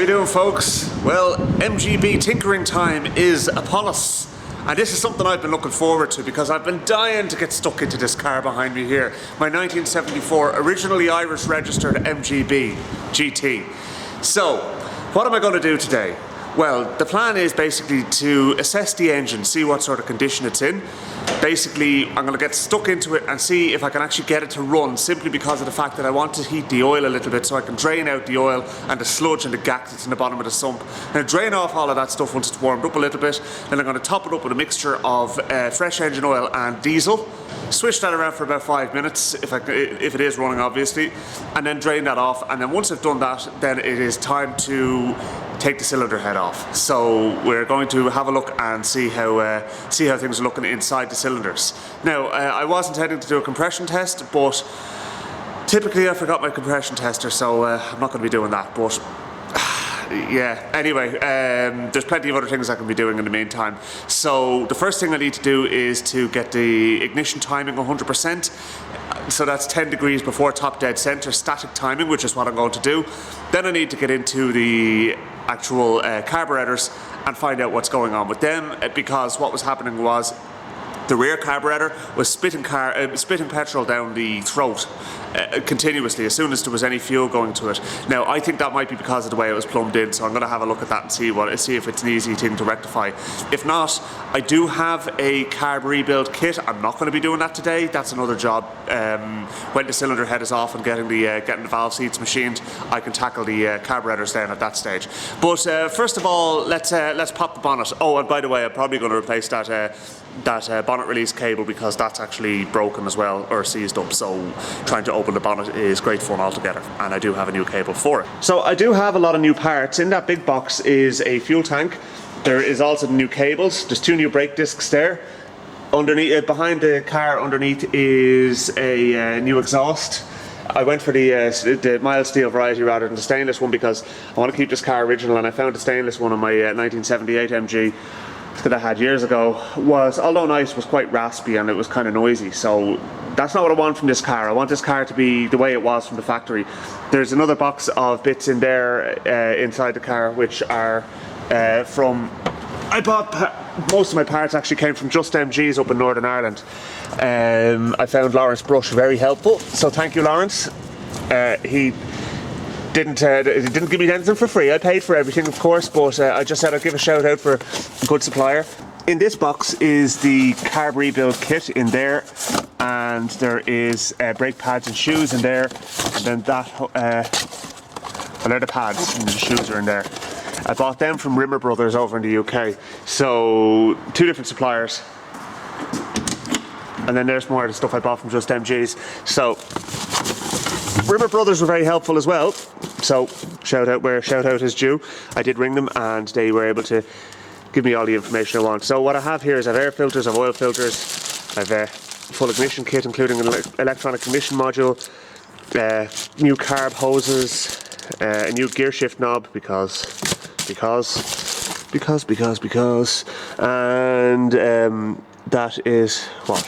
you doing, folks? Well, MGB tinkering time is upon us. And this is something I've been looking forward to because I've been dying to get stuck into this car behind me here. My 1974 originally Irish registered MGB GT. So, what am I going to do today? Well, the plan is basically to assess the engine, see what sort of condition it's in. Basically, I'm going to get stuck into it and see if I can actually get it to run, simply because of the fact that I want to heat the oil a little bit so I can drain out the oil and the sludge and the gack that's in the bottom of the sump. Now, drain off all of that stuff once it's warmed up a little bit. Then I'm going to top it up with a mixture of fresh engine oil and diesel. Switch that around for about 5 minutes, if it is running, obviously, and then drain that off. And then once I've done that, then it is time to take the cylinder head off. So we're going to have a look and see how things are looking inside the cylinders. Now, I was intending to do a compression test, but typically I forgot my compression tester, so I'm not going to be doing that. But yeah, anyway, there's plenty of other things I can be doing in the meantime. So the first thing I need to do is to get the ignition timing 100%. So that's 10 degrees before top dead center static timing, which is what I'm going to do. Then I need to get into the actual carburetors and find out what's going on with them, because what was happening was the rear carburetor was spitting petrol down the throat continuously as soon as there was any fuel going to it. Now, I think that might be because of the way it was plumbed in, so I'm going to have a look at that and see if it's an easy thing to rectify. If not, I do have a carb rebuild kit. I'm not going to be doing that today. That's another job. When the cylinder head is off and getting the valve seats machined, I can tackle the carburetors then at that stage. But first of all, let's pop the bonnet. Oh, and by the way, I'm probably going to replace that bonnet release cable, because that's actually broken as well, or seized up, so trying to open the bonnet is great fun altogether, and I do have a new cable for it. So I do have a lot of new parts. In that big box is a fuel tank. There is also new cables. There's 2 new brake discs there. Underneath, behind the car underneath, is a new exhaust. I went for the mild steel variety rather than the stainless one, because I want to keep this car original, and I found the stainless one on my 1978 MG that I had years ago although nice, was quite raspy and it was kind of noisy. So that's not what I want from this car. I want this car to be the way it was from the factory. There's another box of bits in there inside the car, which are I bought most of my parts actually came from Just MGs up in Northern Ireland. I found Lawrence Brush very helpful, so thank you, Lawrence. He didn't give me anything for free. I paid for everything, of course, but I just said I'd give a shout out for a good supplier. In this box is the carb rebuild kit in there, and there is brake pads and shoes in there, and then they're the pads and the shoes are in there. I bought them from Rimmer Brothers over in the UK. So 2 different suppliers, and then there's more of the stuff I bought from Just MGs. So Rimmer Brothers were very helpful as well, so shout out where shout out is due. I did ring them and they were able to give me all the information I want. So what I have here is I have air filters, I have oil filters, I have a full ignition kit including an electronic ignition module, new carb hoses, a new gear shift knob because, and that is what?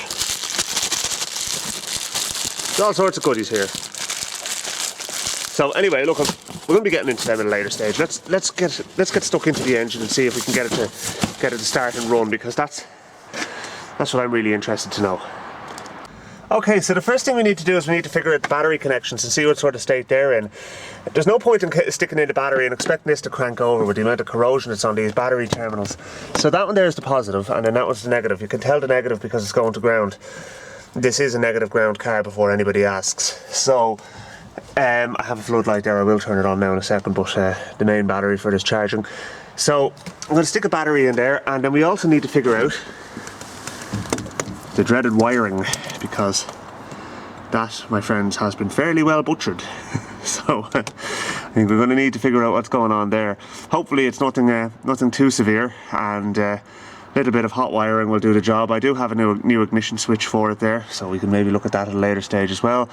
There's all sorts of goodies here. So anyway, look, we're going to be getting into them at a later stage. Let's get stuck into the engine and see if we can get it to start and run, because that's what I'm really interested to know. Okay, so the first thing we need to do is we need to figure out the battery connections and see what sort of state they're in. There's no point in sticking in the battery and expecting this to crank over with the amount of corrosion that's on these battery terminals. So that one there is the positive, and then that one's the negative. You can tell the negative because it's going to ground. This is a negative ground car before anybody asks. So I have a floodlight there. I will turn it on now in a second, but the main battery for this charging. So I'm going to stick a battery in there, and then we also need to figure out the dreaded wiring, because that, my friends, has been fairly well butchered. So I think we're going to need to figure out what's going on there. Hopefully it's nothing too severe, and a little bit of hot wiring will do the job. I do have a new ignition switch for it there, so we can maybe look at that at a later stage as well.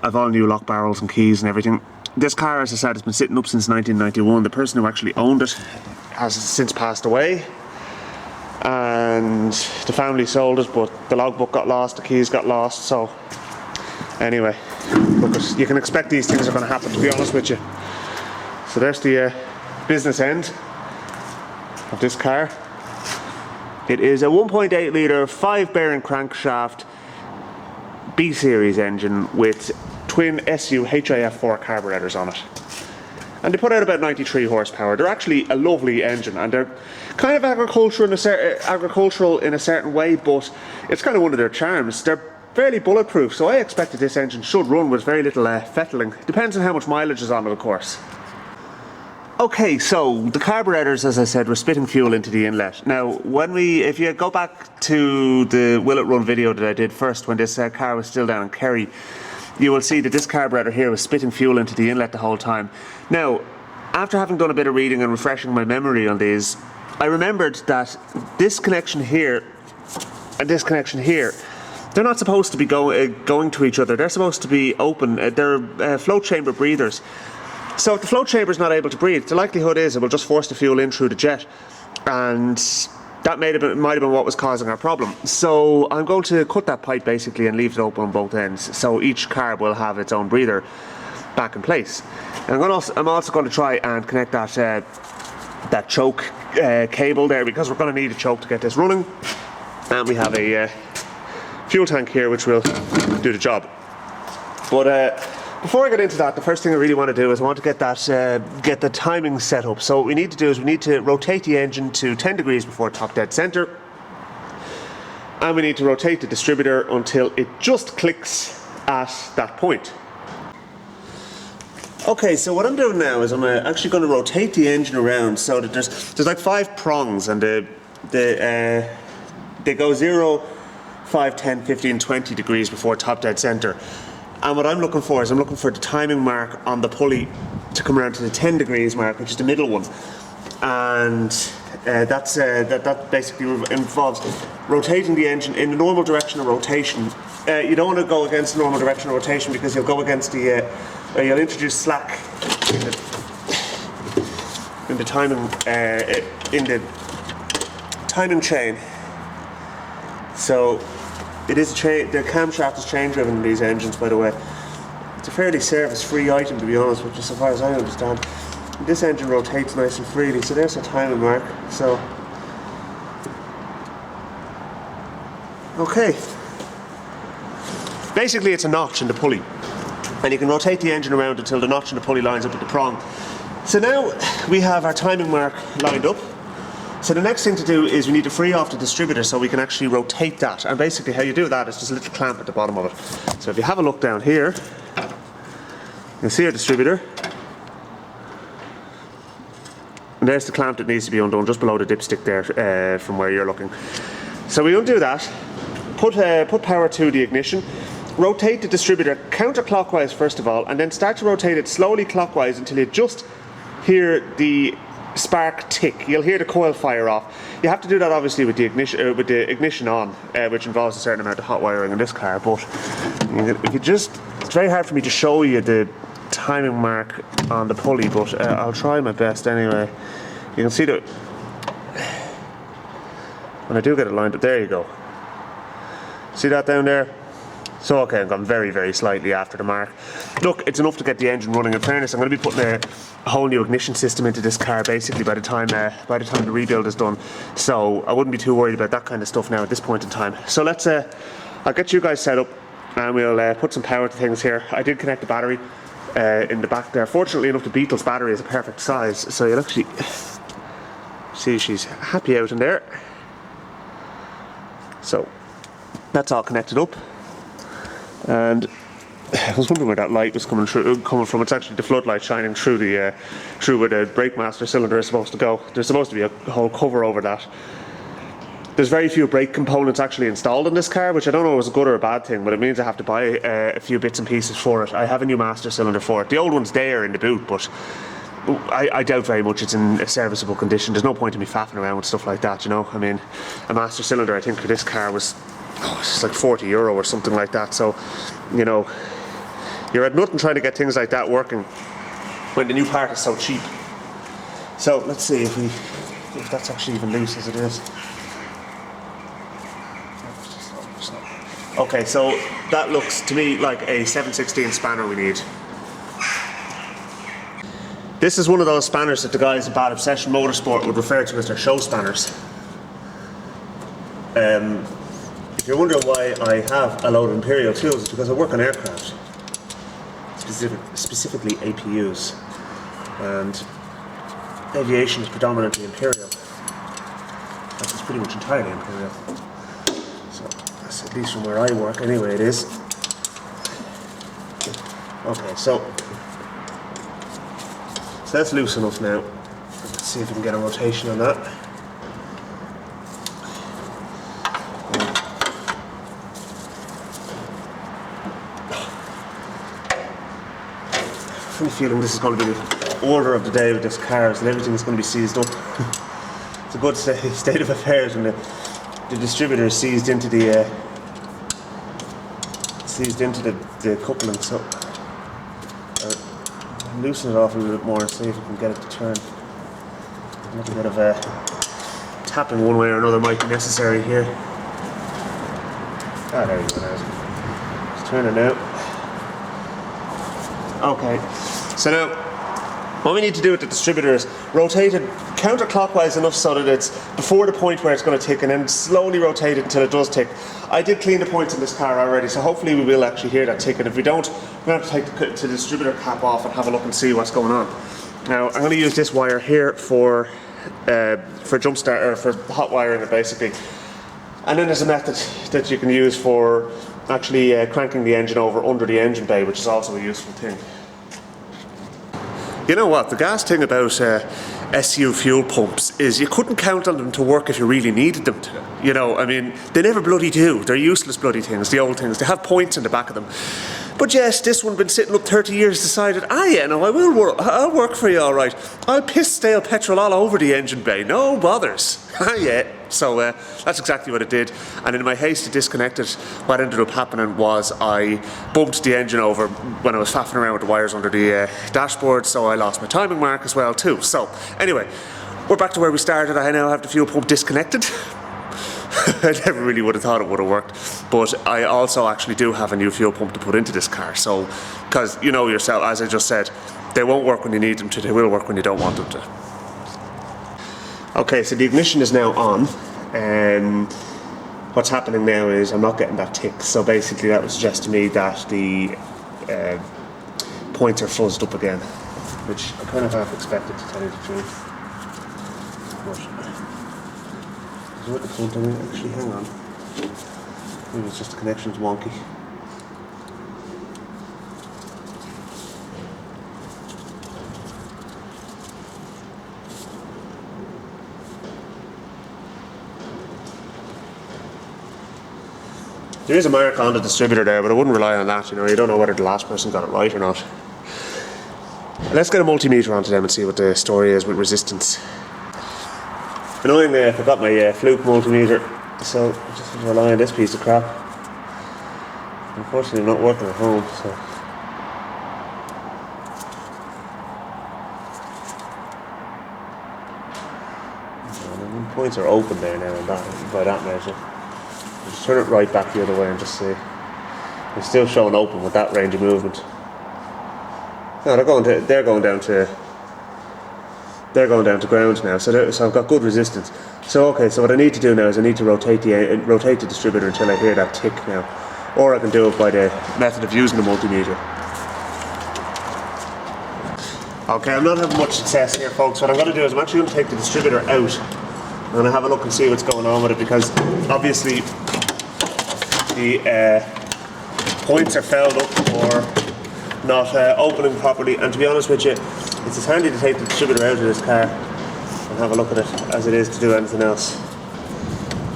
I've all new lock barrels and keys and everything. This car, as I said, has been sitting up since 1991. The person who actually owned it has since passed away, and the family sold it, but the logbook got lost, the keys got lost. So anyway, look, you can expect these things are going to happen, to be honest with you. So there's the business end of this car. It is a 1.8 litre 5 bearing crankshaft B series engine with twin SU HIF4 carburetors on it. And they put out about 93 horsepower. They're actually a lovely engine, and they're kind of agricultural in a certain way, but it's kind of one of their charms. They're fairly bulletproof, so I expect that this engine should run with very little fettling. Depends on how much mileage is on it, of course. Okay, so the carburetors, as I said, were spitting fuel into the inlet. Now, if you go back to the Will It Run video that I did first, when this car was still down in Kerry, you will see that this carburetor here was spitting fuel into the inlet the whole time. Now, after having done a bit of reading and refreshing my memory on these, I remembered that this connection here and this connection here, they're not supposed to be going to each other. They're supposed to be open. They're float chamber breathers. So if the float chamber is not able to breathe, the likelihood is it will just force the fuel in through the jet, and that might have been what was causing our problem. So I'm going to cut that pipe basically and leave it open on both ends, so each carb will have its own breather back in place. And I'm also going to try and connect that choke cable there, because we're going to need a choke to get this running. And we have a fuel tank here which will do the job. But before I get into that, the first thing I really want to do is I want to get the timing set up. So what we need to do is we need to rotate the engine to 10 degrees before top dead center, and we need to rotate the distributor until it just clicks at that point. Okay, so what I'm doing now is I'm actually going to rotate the engine around so that there's like 5 prongs, and they go 0, 5, 10, 15, 20 degrees before top dead center. And what I'm looking for is I'm looking for the timing mark on the pulley to come around to the 10 degrees mark, which is the middle one. And that basically involves rotating the engine in the normal direction of rotation. You don't want to go against the normal direction of rotation, because you'll go against you'll introduce slack in the timing chain. So it is the camshaft is chain driven in these engines, by the way. It's a fairly service-free item, to be honest with you, so far as I understand. This engine rotates nice and freely, so there's a timing mark. So, okay. Basically, it's a notch in the pulley, and you can rotate the engine around until the notch in the pulley lines up with the prong. So now we have our timing mark lined up. So the next thing to do is we need to free off the distributor so we can actually rotate that. And basically how you do that is just a little clamp at the bottom of it. So if you have a look down here, you'll see our distributor. And there's the clamp that needs to be undone just below the dipstick there from where you're looking. So we undo that, put power to the ignition, rotate the distributor counterclockwise first of all, and then start to rotate it slowly clockwise until you just hear the spark tick. You'll hear the coil fire off. You have to do that obviously with the ignition on, which involves a certain amount of hot wiring in this car. But it's very hard for me to show you the timing mark on the pulley, but I'll try my best anyway. You can see that when I do get it lined up. There you go. See that down there? So okay, I've gone very, very slightly after the mark. Look, it's enough to get the engine running. In fairness, I'm going to be putting a whole new ignition system into this car basically by the time the rebuild is done. So I wouldn't be too worried about that kind of stuff now at this point in time. So let's, I'll get you guys set up and we'll put some power to things here. I did connect the battery in the back there. Fortunately enough, the Beetle's battery is a perfect size, so you'll actually see she's happy out in there. So that's all connected up. And I was wondering where that light was coming from. It's actually the floodlight shining through where the brake master cylinder is supposed to go. There's supposed to be a whole cover over that. There's very few brake components actually installed in this car, which I don't know is a good or a bad thing, but it means I have to buy a few bits and pieces for it. I have a new master cylinder for it. The old one's there in the boot, but I doubt very much it's in a serviceable condition. There's no point in me faffing around with stuff like that, you know. I mean, a master cylinder I think for this car was it's like €40 or something like that. So, you know, you're at nothing trying to get things like that working when the new part is so cheap. So let's see if that's actually even loose as it is. Okay, so that looks to me like a 7/16 spanner we need. This is one of those spanners that the guys at Bad Obsession Motorsport would refer to as their show spanners. If you're wondering why I have a load of Imperial tools, it's because I work on aircraft, specifically APUs, and aviation is predominantly Imperial. That's pretty much entirely Imperial. So that's at least from where I work anyway, it is. Okay, so that's loose enough now. Let's see if we can get a rotation on that. Funny feeling this is going to be the order of the day with this cars, and everything is going to be seized up. It's a good state of affairs when the distributor is seized into the coupling. So loosen it off a little bit more and see if we can get it to turn. A little bit of tapping one way or another might be necessary here. Ah, there you go now. Just turn it now. Okay, so now what we need to do with the distributor is rotate it counterclockwise enough so that it's before the point where it's going to tick, and then slowly rotate it until it does tick. I did clean the points in this car already, so hopefully we will actually hear that tick, and if we don't, we're going to have to take the distributor cap off and have a look and see what's going on. Now I'm going to use this wire here for jump start, or for hot wiring it basically, and then there's a method that you can use for actually cranking the engine over under the engine bay, which is also a useful thing. You know what, the gas thing about SU fuel pumps is you couldn't count on them to work if you really needed them to. You know, I mean, they never bloody do. They're useless bloody things, the old things. They have points in the back of them. But yes, this one been sitting up 30 years, decided, yeah, no, I'll work for you all right. I'll piss stale petrol all over the engine bay, no bothers. Yeah, so that's exactly what it did. And in my haste to disconnect it, what ended up happening was I bumped the engine over when I was faffing around with the wires under the dashboard, so I lost my timing mark as well too. So anyway, we're back to where we started. I now have the fuel pump disconnected. I never really would have thought it would have worked, but I also actually do have a new fuel pump to put into this car. So, because you know yourself, as I just said, they won't work when you need them to, they will work when you don't want them to. Okay, so the ignition is now on, and what's happening now is I'm not getting that tick. So basically that would suggest to me that the points are fuzzed up again, which I kind of half expected, to tell you the truth. Is there a coolant on it? Actually, hang on. Maybe it's just the connection's wonky. There is a mark on the distributor there, but I wouldn't rely on that. You know, you don't know whether the last person got it right or not. Let's get a multimeter onto them and see what the story is with resistance. Annoyingly, I forgot my fluke multimeter, so I just have to rely on this piece of crap. Unfortunately, I'm not working at home, so. The points are open there now, and by that measure. I'll just turn it right back the other way and just see. It's still showing open with that range of movement. No, they're going down to ground now, so I've got good resistance. So okay, so what I need to do now is I need to rotate the distributor until I hear that tick now, or I can do it by the method of using the multimeter. Okay, I'm not having much success here, folks. What I'm going to do is I'm actually going to take the distributor out. I'm going to have a look and see what's going on with it, because obviously the points are fouled up or not opening properly, and to be honest with you, it's as handy to take the distributor out of this car and have a look at it as it is to do anything else.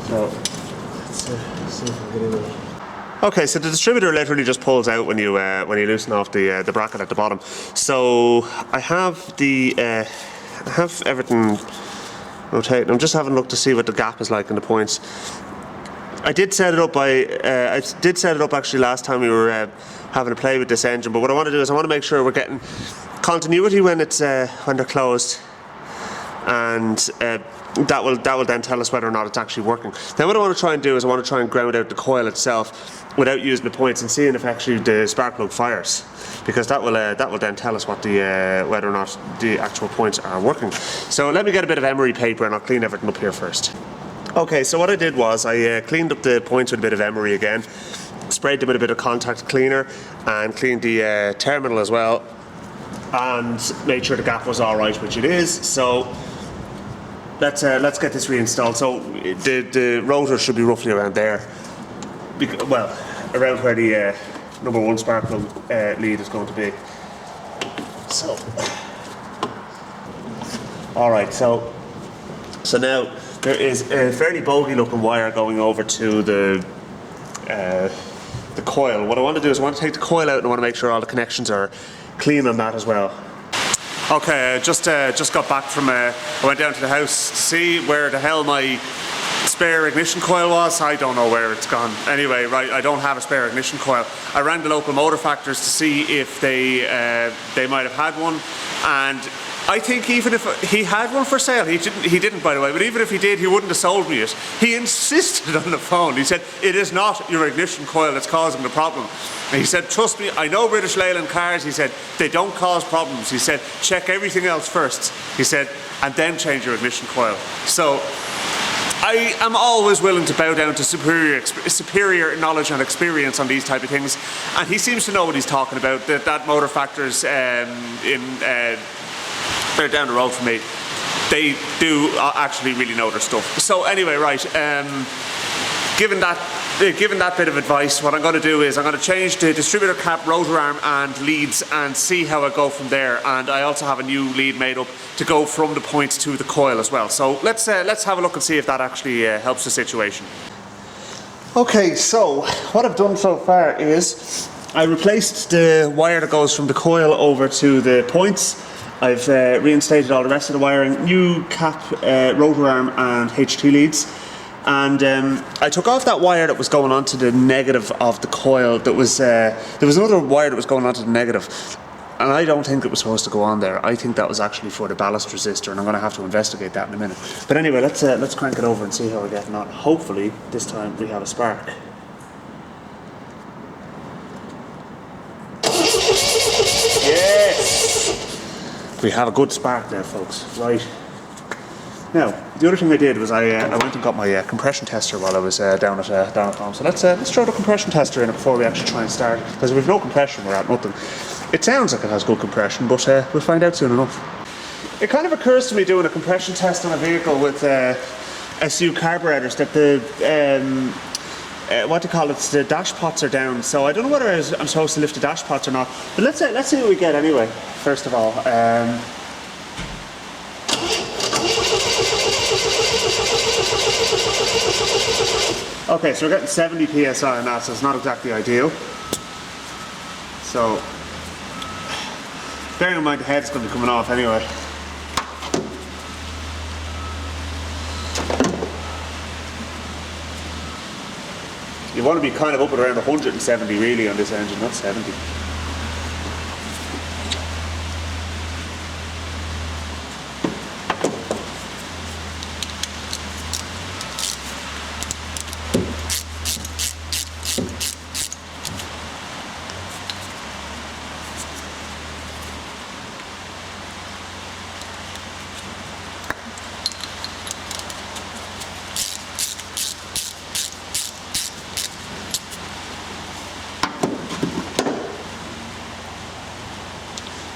So let's see if we can get in there. Okay, so the distributor literally just pulls out when you loosen off the bracket at the bottom. So I have everything rotating. I'm just having a look to see what the gap is like in the points. I did set it up actually last time we were having a play with this engine. But what I want to do is I want to make sure we're getting continuity when they're closed, and that will then tell us whether or not it's actually working. Then what I want to try and do is I want to try and ground out the coil itself without using the points and seeing if actually the spark plug fires, because that will then tell us what the whether or not the actual points are working. So let me get a bit of emery paper and I'll clean everything up here first. Okay, so what I did was I cleaned up the points with a bit of emery again, sprayed them with a bit of contact cleaner and cleaned the terminal as well, and made sure the gap was all right, which it is. So let's get this reinstalled. So the rotor should be roughly around there, well, around where the number 1 spark plug lead is going to be. So, all right. So now there is a fairly bogey looking wire going over to the coil. What I want to do is I want to take the coil out and I want to make sure all the connections are clean on that as well. Okay, I just got back from, I went down to the house to see where the hell my spare ignition coil was. I don't know where it's gone. Anyway, right, I don't have a spare ignition coil. I rang the local motor factors to see if they might have had one, and I think even if he had one for sale, he didn't by the way, but even if he did, he wouldn't have sold me it. He insisted on the phone. He said, it is not your ignition coil that's causing the problem. And he said, trust me, I know British Leyland cars. He said, they don't cause problems. He said, check everything else first. He said, and then change your ignition coil. So I am always willing to bow down to superior knowledge and experience on these type of things. And he seems to know what he's talking about. That motor factors they're down the road from me. They do actually really know their stuff. So anyway, right, given that bit of advice, what I'm going to do is I'm going to change the distributor cap, rotor arm and leads and see how I go from there. And I also have a new lead made up to go from the points to the coil as well. So let's have a look and see if that actually helps the situation. Okay, so what I've done so far is I replaced the wire that goes from the coil over to the points. I've reinstated all the rest of the wiring, new cap, rotor arm and HT leads, and I took off that wire that was going onto the negative of the coil. There was another wire that was going onto the negative, and I don't think it was supposed to go on there. I think that was actually for the ballast resistor, and I'm going to have to investigate that in a minute. But anyway, let's crank it over and see how we're getting on. Hopefully this time we have a spark. Yes! We have a good spark there, folks. Right. Now, the other thing I did was I went and got my compression tester while I was down at home. So let's throw the compression tester in it before we actually try and start. Because if we've no compression, we're at nothing. It sounds like it has good compression, but we'll find out soon enough. It kind of occurs to me doing a compression test on a vehicle with SU carburetors that the what do you call it? The dash pots are down, so I don't know whether I'm supposed to lift the dash pots or not. But let's see what we get anyway. First of all, okay, so we're getting 70 psi on that, so it's not exactly ideal. So, bearing in mind the head's going to be coming off anyway. You want to be kind of up at around 170 really on this engine, not 70.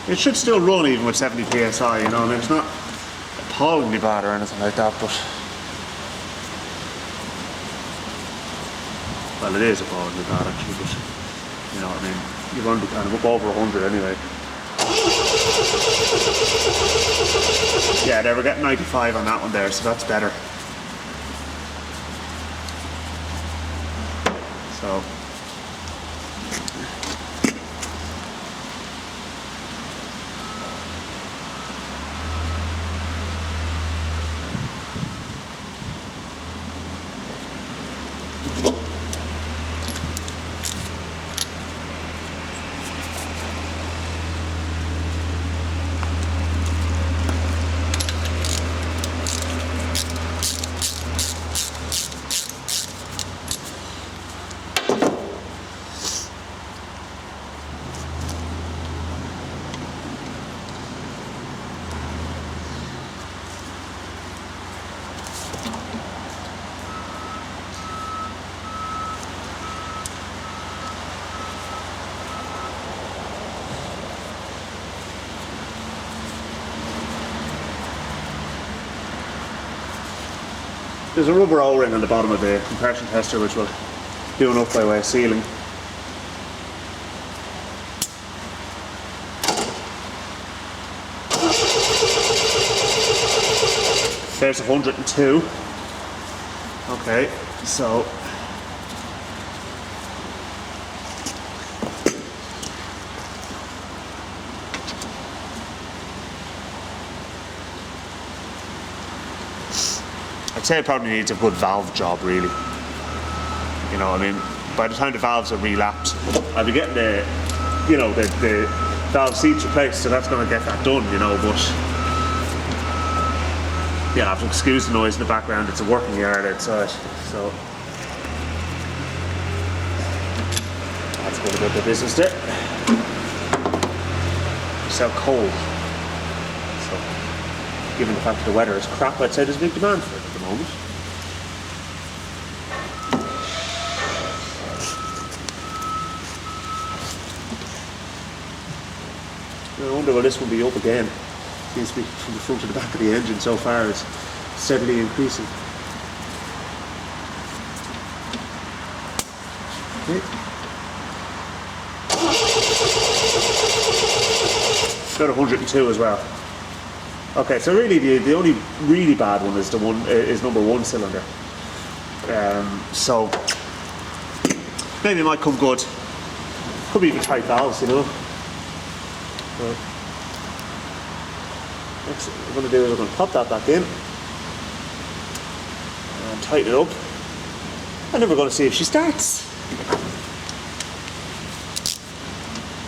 It should still run even with 70 psi, you know, I mean, it's not appallingly bad or anything like that, but... Well, it is appallingly bad actually, but, you know what I mean, you want to be kind of up over 100 anyway. Yeah, there, we're getting 95 on that one there, so that's better. So... There's a rubber O-ring on the bottom of the compression tester which will do enough by way of sealing. There's 102. Okay, so I'd say it probably needs a good valve job, really. You know, I mean, by the time the valves are relapped, I'll be getting the valve seats replaced, so that's going to get that done, you know, but yeah, I have to excuse the noise in the background, it's a working yard outside, so that's going to go to business there. So cold. So, given the fact that the weather is crap, I'd say there's a big demand for it at the moment. I wonder will this one be up again. Seems to be from the front to the back of the engine so far, it's steadily increasing. Okay. Got 102 as well. Okay, so really the only really bad one is number 1 cylinder. So maybe it might come good. Could be even tight valves, you know. But next thing we're going to do is we're going to pop that back in and tighten it up, and then we're going to see if she starts.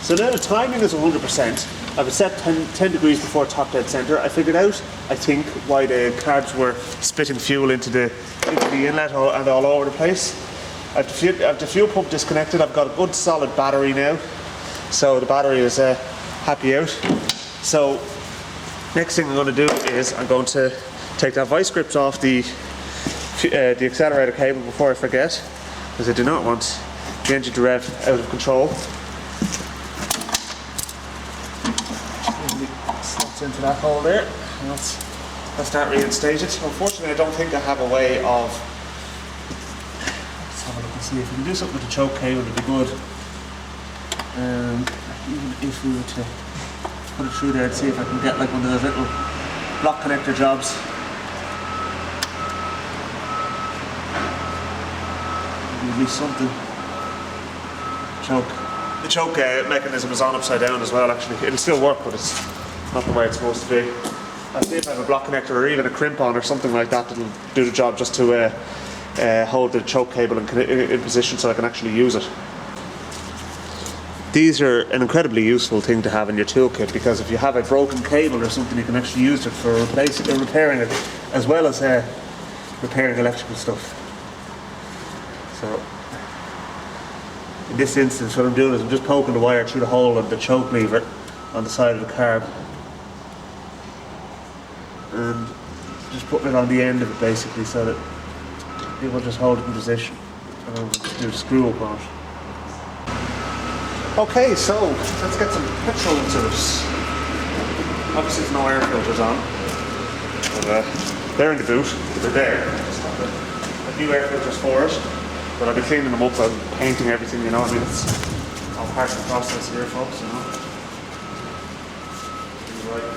So now the timing is 100%. I've set 10 degrees before top dead center. I figured out, I think, why the carbs were spitting fuel into the inlet and all over the place. I've the fuel pump disconnected. I've got a good solid battery now, so the battery is happy out. So next thing I'm going to do is I'm going to take that vice grips off the accelerator cable before I forget, because I do not want the engine to rev out of control. Slots into that hole there, and let's start reinstated. Unfortunately, I don't think I have a way of. Let's have a look and see if we can do something with the choke cable. It'd be good. Even if we were to put it through there and see if I can get like one of those little block connector jobs. Maybe something. The choke mechanism is on upside down as well, actually. It'll still work, but it's not the way it's supposed to be. I'll see if I have a block connector or even a crimp on or something like that that'll do the job, just to hold the choke cable in position so I can actually use it. These are an incredibly useful thing to have in your toolkit, because if you have a broken cable or something, you can actually use it for replacing or repairing it, as well as repairing electrical stuff. So in this instance, what I'm doing is I'm just poking the wire through the hole of the choke lever on the side of the carb, and just putting it on the end of it basically, so that it will just hold it in position, and I'll just do a screw up on it. Okay, so let's get some petrol into this. Obviously there's no air filters on, but they're in the boot, they're there. Just have a new air filters for it, but I'll be cleaning them up and painting everything, you know. I mean, it's all part of the process here, folks, you know. Right.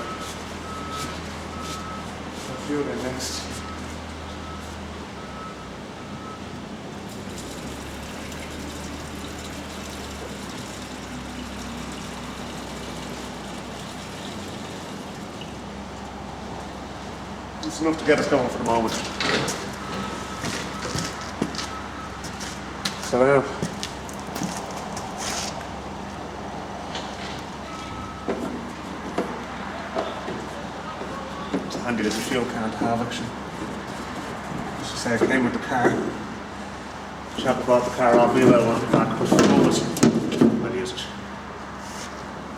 Fuel in next. It's enough to get us going for the moment. So now, it's a handy little fuel can to have, actually. As I say, it came with the car. The chap brought the car off me, well, I want it back, but for the moment, I'll use it.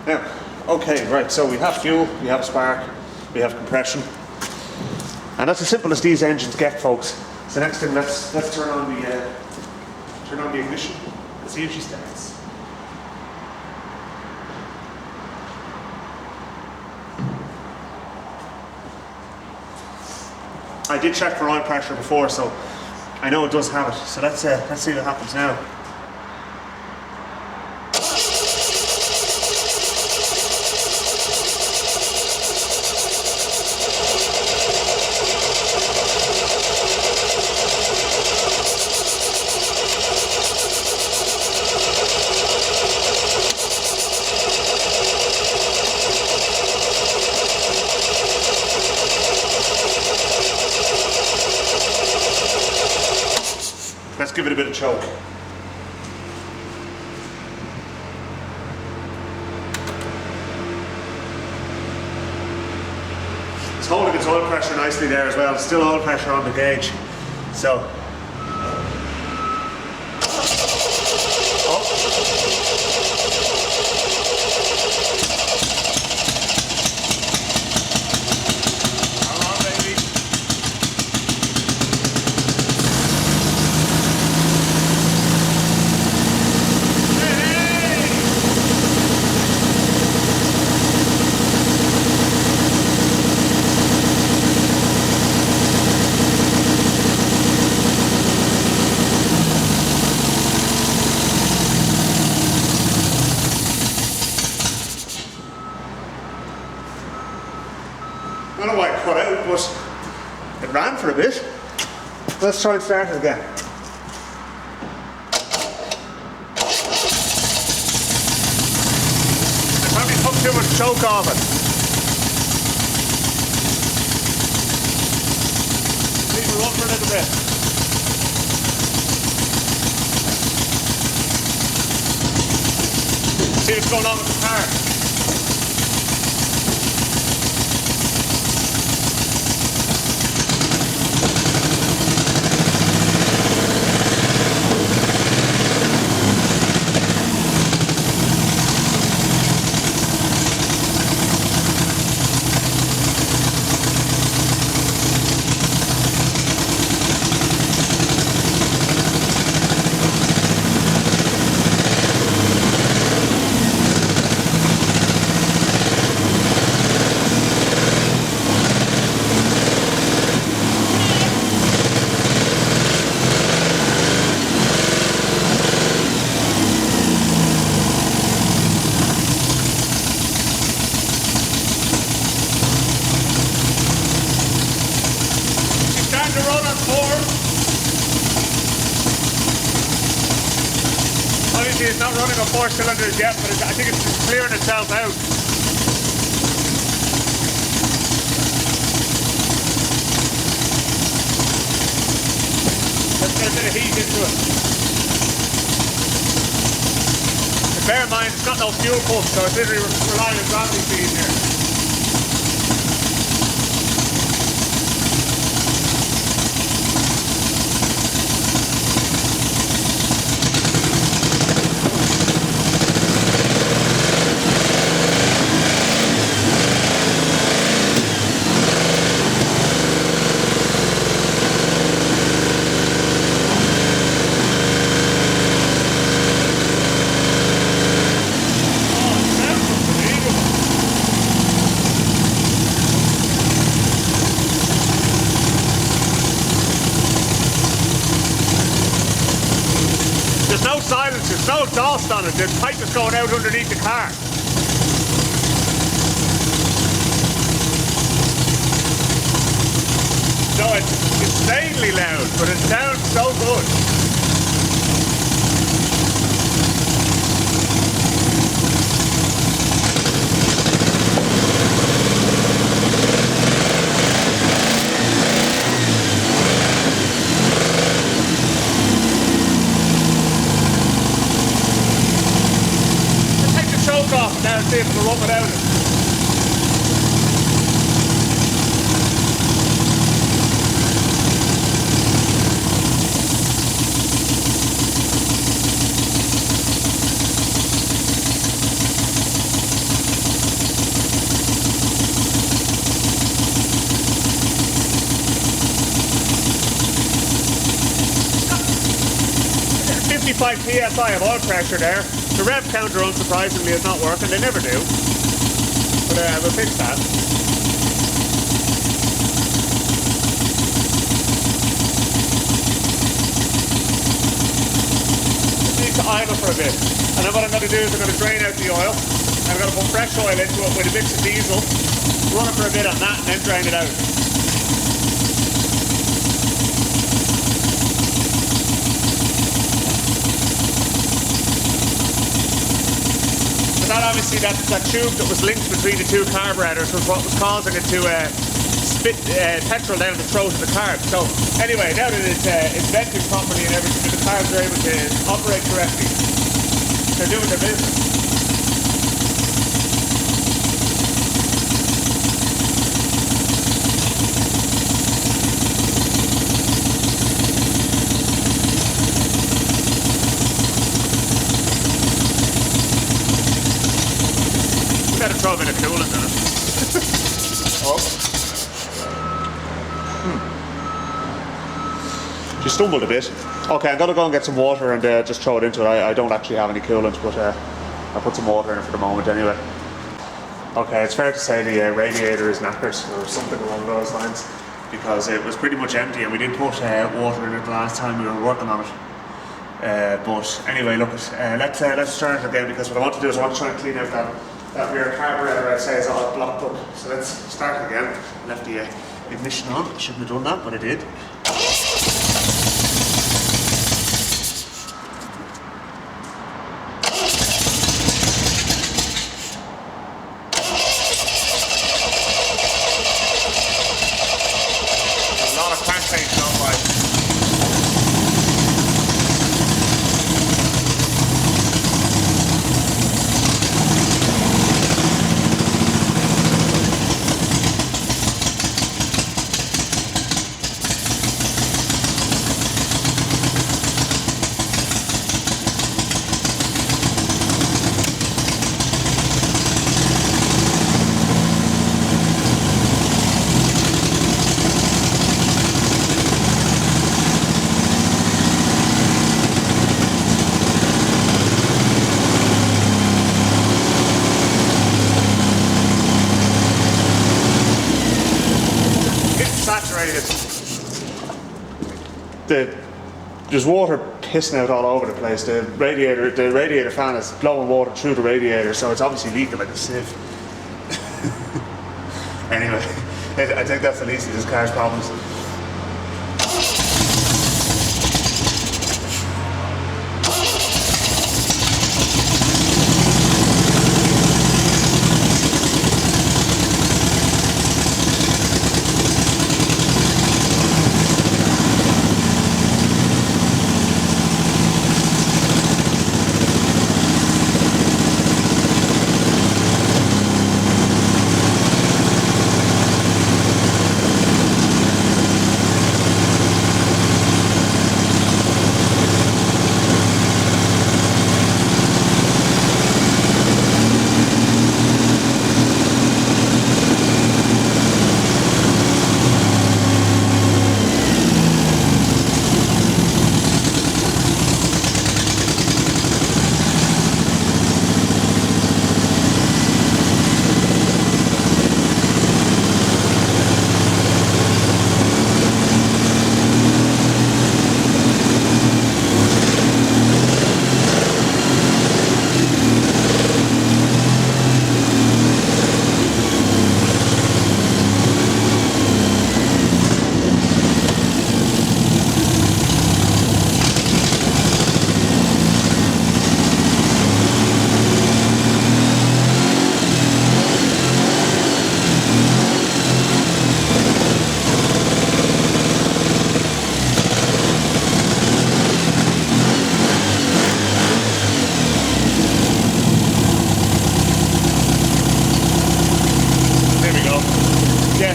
Now, okay, right, so we have fuel, we have a spark, we have compression. And that's as simple as these engines get, folks. So next thing, let's turn on the ignition and see if she starts. I did check for oil pressure before, so I know it does have it. So let's see what happens now. Let's give it a bit of choke. It's holding its oil pressure nicely there as well. There's still oil pressure on the gauge. So. I don't know why it cut out, but it ran for a bit. Let's try and start it again. I probably took too much choke off it. Leave it run for a little bit. See what's going on with the car. It's not running on 4 cylinders yet, but I think it's just clearing itself out. Let's get a bit of heat into it. But bear in mind, it's got no fuel pump, so it's literally relying on gravity feed here. There's no silence, there's no exhaust on it, the pipe is going out underneath the car. So it's insanely loud, but it sounds so good. Off now and see if it'll run without it. Got 55 psi of oil pressure there. The rev counter, unsurprisingly, is not working. They never do. But we'll fix that. idle for a bit. And then what I'm going to do is I'm going to drain out the oil. I'm going to put fresh oil into it with a mix of diesel, run it for a bit on that, and then drain it out. That obviously, that tube that was linked between the two carburetors was what was causing it to spit petrol down the throat of the carb. So anyway, now that it's vented properly and everything, the carbs are able to operate correctly. They're doing their business. Better throw a bit of coolant in it. Oh. She stumbled a bit. Okay, I'm gonna go and get some water and just throw it into it. I don't actually have any coolant, but I'll put some water in it for the moment anyway. Okay, it's fair to say the radiator is knackered or something along those lines, because it was pretty much empty and we did put water in it the last time we were working on it. But anyway, look, let's try it again, because what I want to do is I want to try and clean out that rear carburetor. I'd say is all blocked up. So let's start again. Left the ignition on. I shouldn't have done that, but I did. A lot of crankcase gone by. Saturated. There's water pissing out all over the place. The radiator fan is blowing water through the radiator, so it's obviously leaking like a sieve. Anyway, I think that's the least of this car's problems.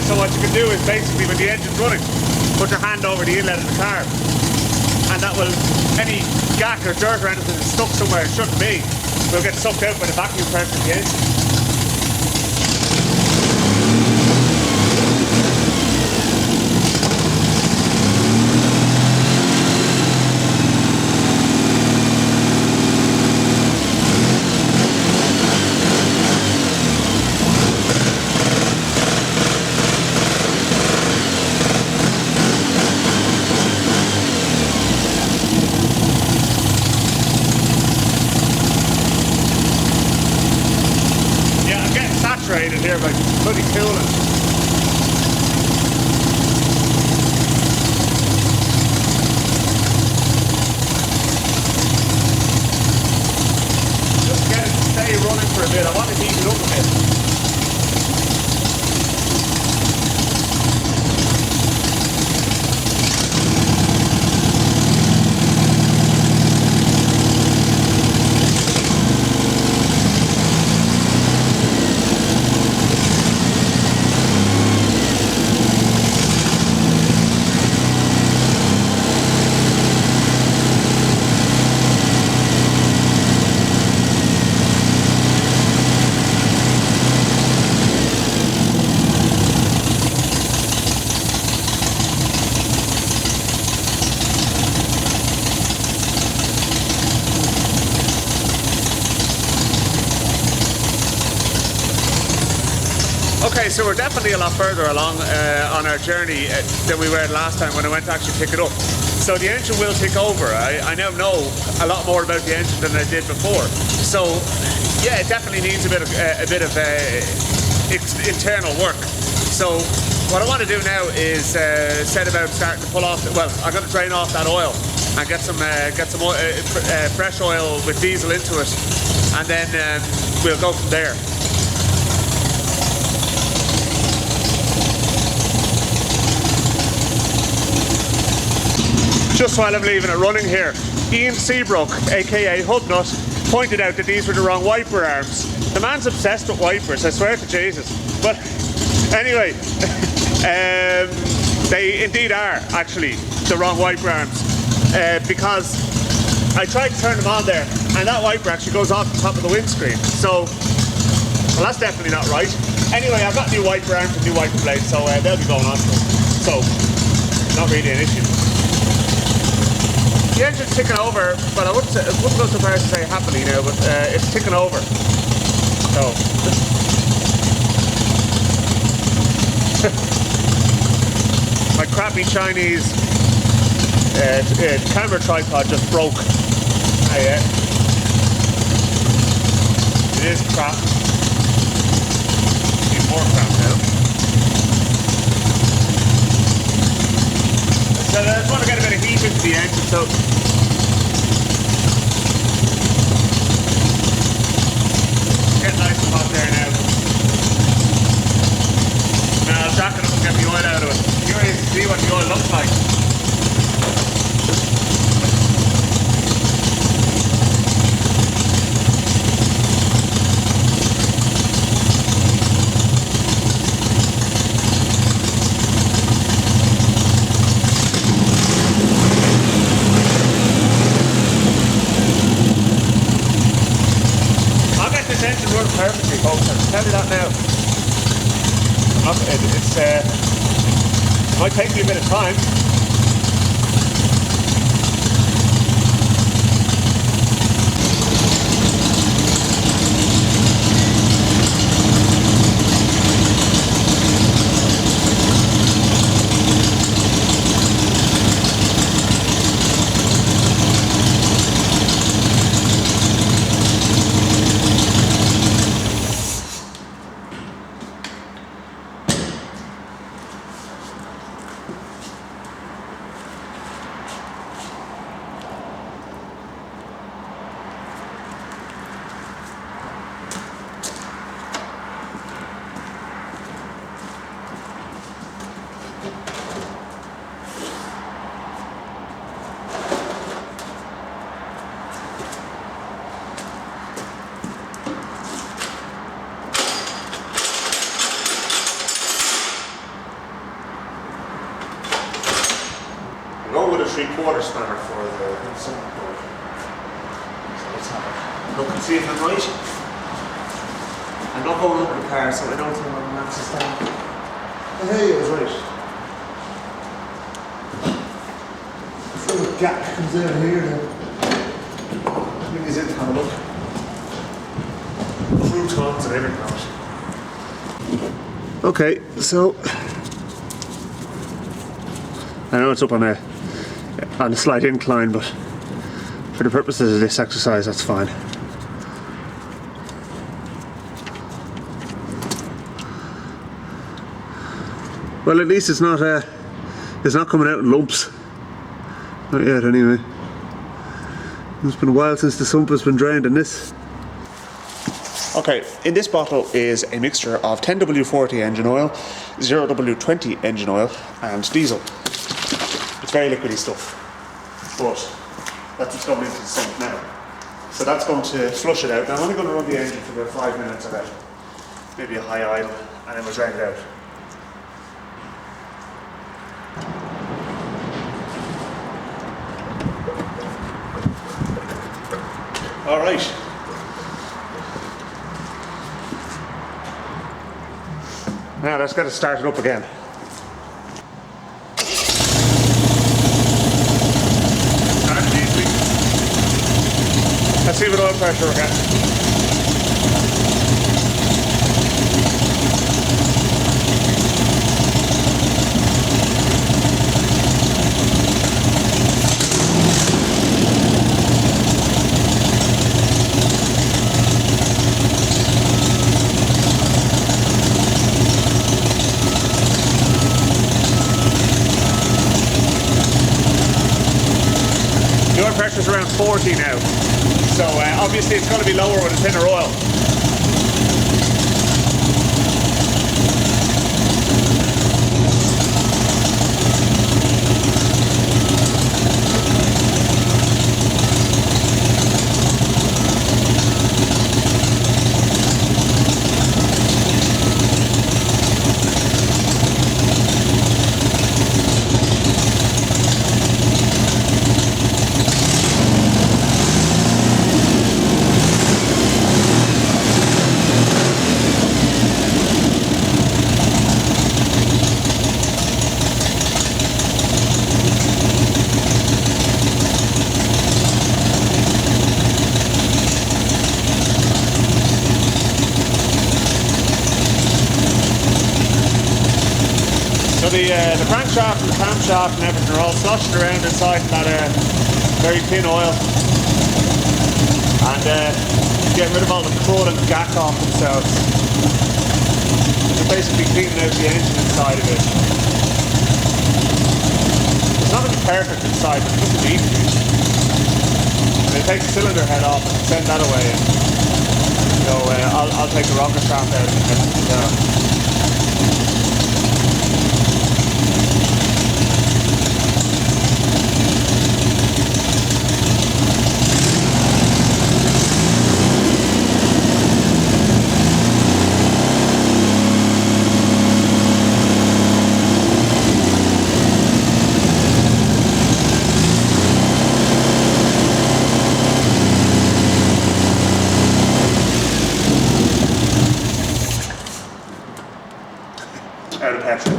So what you can do is basically, when the engine's running, put your hand over the inlet of the car, and that will, any gack or dirt or anything that's stuck somewhere it shouldn't be, will get sucked out by the vacuum pressure of the engine. saturated here by bloody coolant. Just get it to stay running for a bit. I want to heat it up a bit. Okay, so we're definitely a lot further along on our journey than we were last time when I went to actually pick it up. So the engine will tick over. I now know a lot more about the engine than I did before. So yeah, it definitely needs a bit of internal work. So what I want to do now is set about starting to pull off. Well, I'm going to drain off that oil and get some oil, fresh oil with diesel into it, and then we'll go from there. Just while I'm leaving it running here, Ian Seabrook, aka Hubnut, pointed out that these were the wrong wiper arms. The man's obsessed with wipers, I swear to Jesus. But anyway, they indeed are actually the wrong wiper arms because I tried to turn them on there and that wiper actually goes off the top of the windscreen. So, well, that's definitely not right. Anyway, I've got new wiper arms and new wiper blades, so they'll be going on. So, not really an issue. The engine's ticking over, but I wouldn't go so far as to say happily now, but it's ticking over. So my crappy Chinese camera tripod just broke. Oh, yeah. It is crap. Need more crap now. So I just want to get a bit of heat into the engine, so get nice and hot there now. Now I'll jack it up and get the oil out of it. Curious to see what the oil looks like. Perfectly, folks. I'll tell you that now. It might take me a bit of time. Go with a 3/4 spanner for the center cord. So let's have a look and see if I'm right. I'm not going over the car, so I don't think I'm going to stand. Hey, I was right. So the gap comes out here then. Bring these in to have a look. Croutons and everything else. Okay, so I know it's up on a slight incline, but for the purposes of this exercise, that's fine. Well, at least it's not coming out in lumps. Not yet, anyway. It's been a while since the sump has been drained in this. Okay, in this bottle is a mixture of 10W40 engine oil, 0W20 engine oil, and diesel. It's very liquidy stuff, but that's what's going into the sump now. So that's going to flush it out. Now I'm only going to run the engine for about 5 minutes about, maybe a high idle, and then we'll drain it out. All right. Now let's get it started up again. Start easily. Let's see what oil pressure we're getting. Pressure's around 40 now, so obviously it's going to be lower with a thinner oil. So the crankshaft and the camshaft and everything are all sloshing around inside that very thin oil, and getting rid of all the coolant and gack off themselves. They're basically cleaning out the engine inside of it. It's not going to be perfect inside, but it doesn't need to be. They take the cylinder head off and send that away. So I'll take the rocker shaft out and everything down. Out of petrol.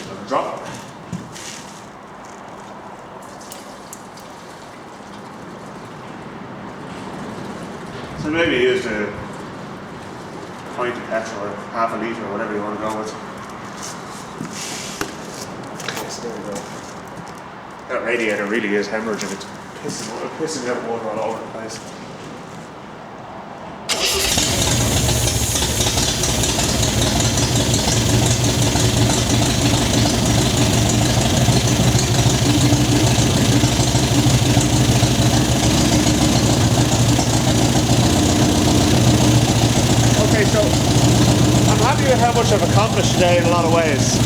Another drop. So maybe use a pint of petrol or half a litre or whatever you want to go with. Yes, there we go. That radiator really is hemorrhaging it. Pissing out water all over the place. Okay, so I'm happy with how much I've accomplished today in a lot of ways.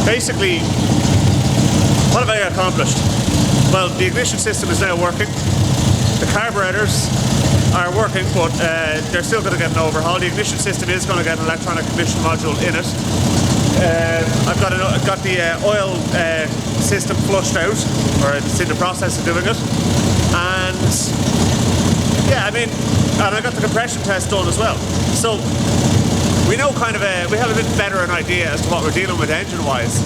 Basically, what have I accomplished? Well, the ignition system is now working. The carburetors are working, but they're still going to get an overhaul. The ignition system is going to get an electronic ignition module in it. I've got the oil system flushed out, or it's in the process of doing it. And yeah, I mean, and I got the compression test done as well. So we know we have a bit better an idea as to what we're dealing with engine-wise.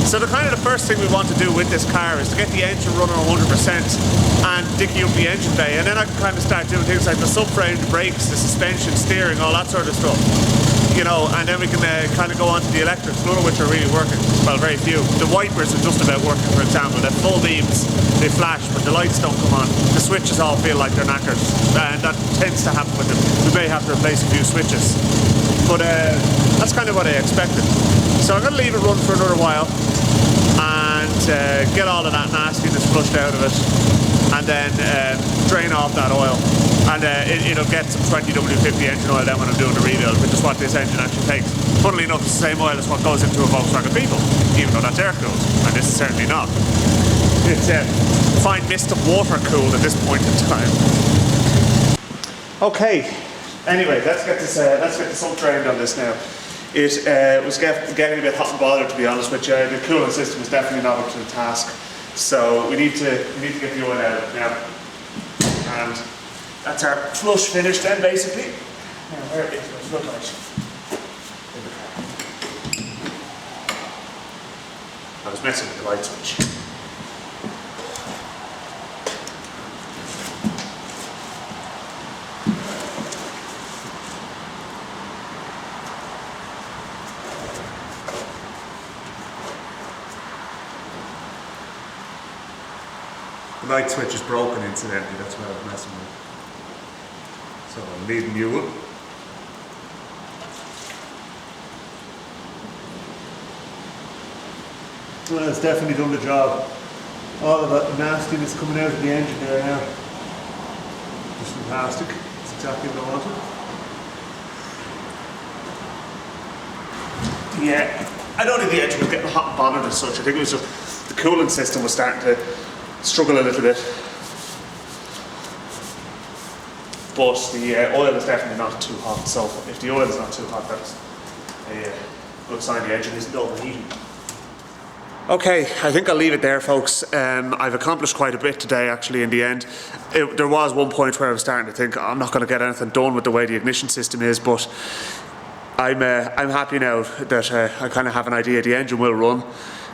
So the first thing we want to do with this car is to get the engine running 100% and dicky up the engine bay, and then I can kind of start doing things like the subframe, the brakes, the suspension, steering, all that sort of stuff. You know, and then we can kind of go on to the electrics, none of which are really working. Well, very few. The wipers are just about working, for example. They're full beams, they flash, but the lights don't come on. The switches all feel like they're knackered, and that tends to happen with them. We may have to replace a few switches, but that's kind of what I expected. So I'm going to leave it run for another while and get all of that nastiness flushed out of it, and then drain off that oil. And it'll get some 20W50 engine oil then when I'm doing the rebuild, which is what this engine actually takes. Funnily enough, it's the same oil as what goes into a Volkswagen Beetle, even though that's air cooled, and this is certainly not. It's a fine mist of water cooled at this point in time. Okay, anyway, let's get this up drained on this now. It was getting a bit hot and bothered, to be honest with you. The coolant system is definitely not up to the task, so we need to get the oil out of it now. And that's our flush finish then, basically. Now, where is the floodlight? I was messing with the light switch. The light switch is broken, incidentally, that's what I was messing with. So I'll need a new one. Well, it's definitely done the job. All of that nastiness coming out of the engine there now. Just fantastic. It's exactly what I wanted. Yeah, I don't think the engine was getting hot and bothered as such. I think it was just the coolant system was starting to struggle a little bit. But the oil is definitely not too hot, so if the oil is not too hot, that's a good sign the engine isn't overheating. Okay, I think I'll leave it there, folks. I've accomplished quite a bit today, actually, in the end. There was one point where I was starting to think, I'm not going to get anything done with the way the ignition system is, but I'm happy now that I kind of have an idea the engine will run.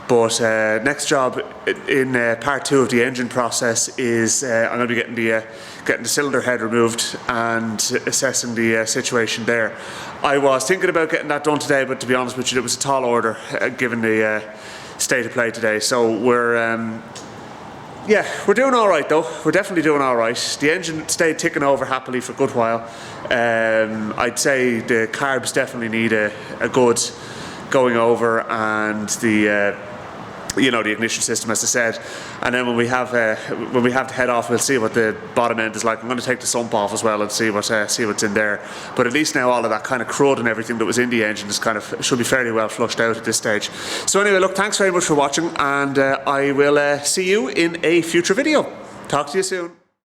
But next job in part 2 of the engine process is I'm going to be getting the cylinder head removed and assessing the situation there. I was thinking about getting that done today, but to be honest with you, it was a tall order given the state of play today. So we're doing all right though. We're definitely doing all right. The engine stayed ticking over happily for a good while. I'd say the carbs definitely need a good going over, and the the ignition system, as I said, and then when we have to head off, we'll see what the bottom end is like. I'm going to take the sump off as well and see what's in there. But at least now all of that kind of crud and everything that was in the engine is should be fairly well flushed out at this stage. So anyway, look, thanks very much for watching, and I will see you in a future video. Talk to you soon.